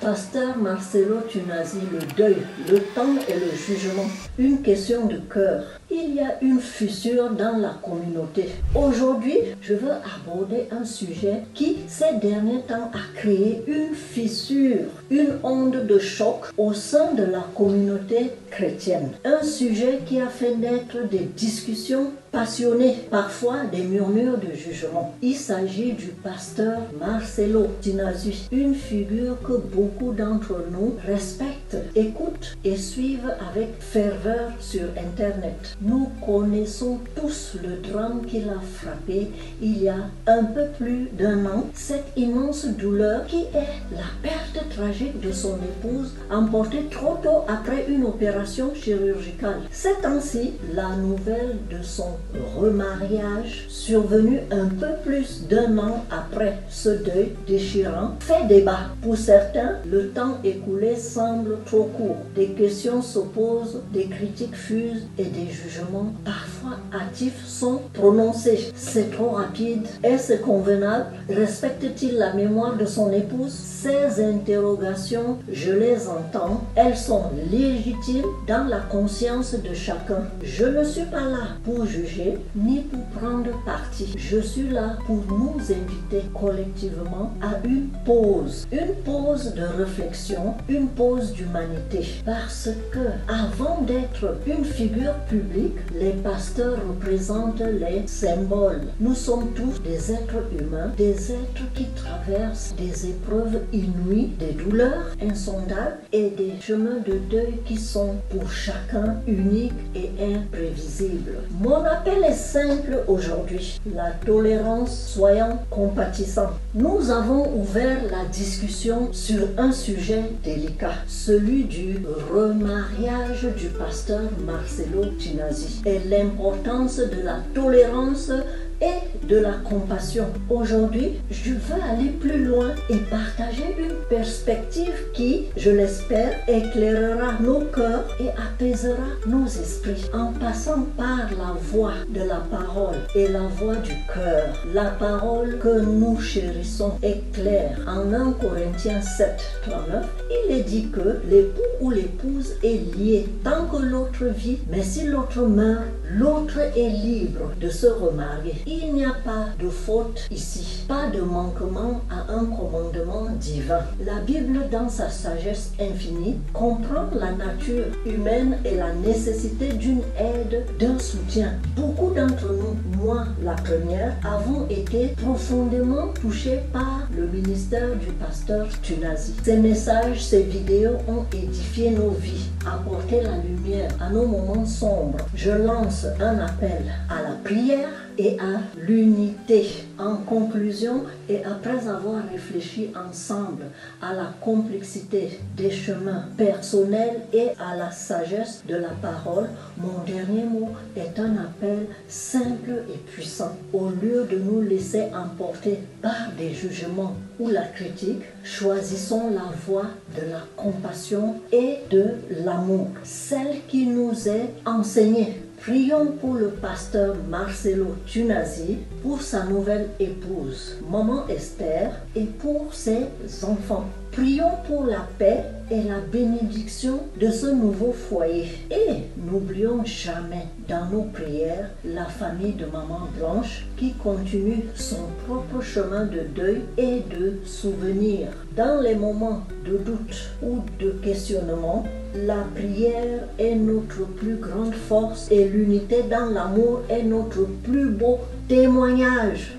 Pasteur Marcelo Tunasi, le deuil, le temps et le jugement. Une question de cœur. Il y a une fissure dans la communauté. Aujourd'hui, je veux aborder un sujet qui, ces derniers temps, a créé une fissure, une onde de choc au sein de la communauté chrétienne. Un sujet qui a fait naître des discussions passionnées, parfois des murmures de jugement. Il s'agit du pasteur Marcelo Tunasi, une figure que beaucoup d'entre nous respectent, écoutent et suivent avec ferveur sur Internet. Nous connaissons tous le drame qui l'a frappé il y a un peu plus d'un an, cette immense douleur qui est la perte tragique de son épouse, emportée trop tôt après une opération chirurgicale. Ces temps-ci, la nouvelle de son remariage, survenu un peu plus d'un an après ce deuil déchirant, fait débat. Pour certains, le temps écoulé semble trop court. Des questions s'opposent, des critiques fusent et des jugements parfois hâtifs sont prononcés. C'est trop rapide. Est-ce convenable? Respecte-t-il la mémoire de son épouse? Ces interrogations, je les entends. Elles sont légitimes dans la conscience de chacun. Je ne suis pas là pour juger ni pour prendre parti. Je suis là pour nous inviter collectivement à une pause de réflexion, une pause d'humanité. Parce que avant d'être une figure publique, les pasteurs représentent les symboles. Nous sommes tous des êtres humains, des êtres qui traversent des épreuves inouïes, des douleurs insondables et des chemins de deuil qui sont pour chacun uniques et imprévisibles. Mon appel est simple aujourd'hui, la tolérance, soyons compatissants. Nous avons ouvert la discussion sur un sujet délicat, celui du remariage du pasteur Marcelo Tunasi et l'importance de la tolérance et de la compassion. Aujourd'hui, je veux aller plus loin et partager une perspective qui, je l'espère, éclairera nos cœurs et apaisera nos esprits en passant par la voix de la parole et la voix du cœur. La parole que nous chérissons est claire. En 1 Corinthiens 7, 39, il est dit que l'époux ou l'épouse est lié tant que l'autre vit, mais si l'autre meurt, l'autre est libre de se remarier. Il n'y a pas de faute ici, pas de manquement à un commandement divin. La Bible, dans sa sagesse infinie, comprend la nature humaine et la nécessité d'une aide, d'un soutien. Beaucoup d'entre nous, moi la première, avons été profondément touchés par le ministère du pasteur Tunasi. Ces messages, ces vidéos ont édifié nos vies, apporté la lumière à nos moments sombres. Je lance un appel à la prière et à l'unité. En conclusion, et après avoir réfléchi ensemble à la complexité des chemins personnels et à la sagesse de la parole, mon dernier mot est un appel simple et puissant. Au lieu de nous laisser emporter par des jugements ou la critique, choisissons la voie de la compassion et de l'amour, celle qui nous est enseignée. Prions pour le pasteur Marcelo Tunasi, pour sa nouvelle épouse, Maman Esther, et pour ses enfants. Prions pour la paix et la bénédiction de ce nouveau foyer. Et n'oublions jamais dans nos prières la famille de Maman Blanche qui continue son propre chemin de deuil et de souvenir. Dans les moments de doute ou de questionnement, la prière est notre plus grande force et l'unité dans l'amour est notre plus beau témoignage.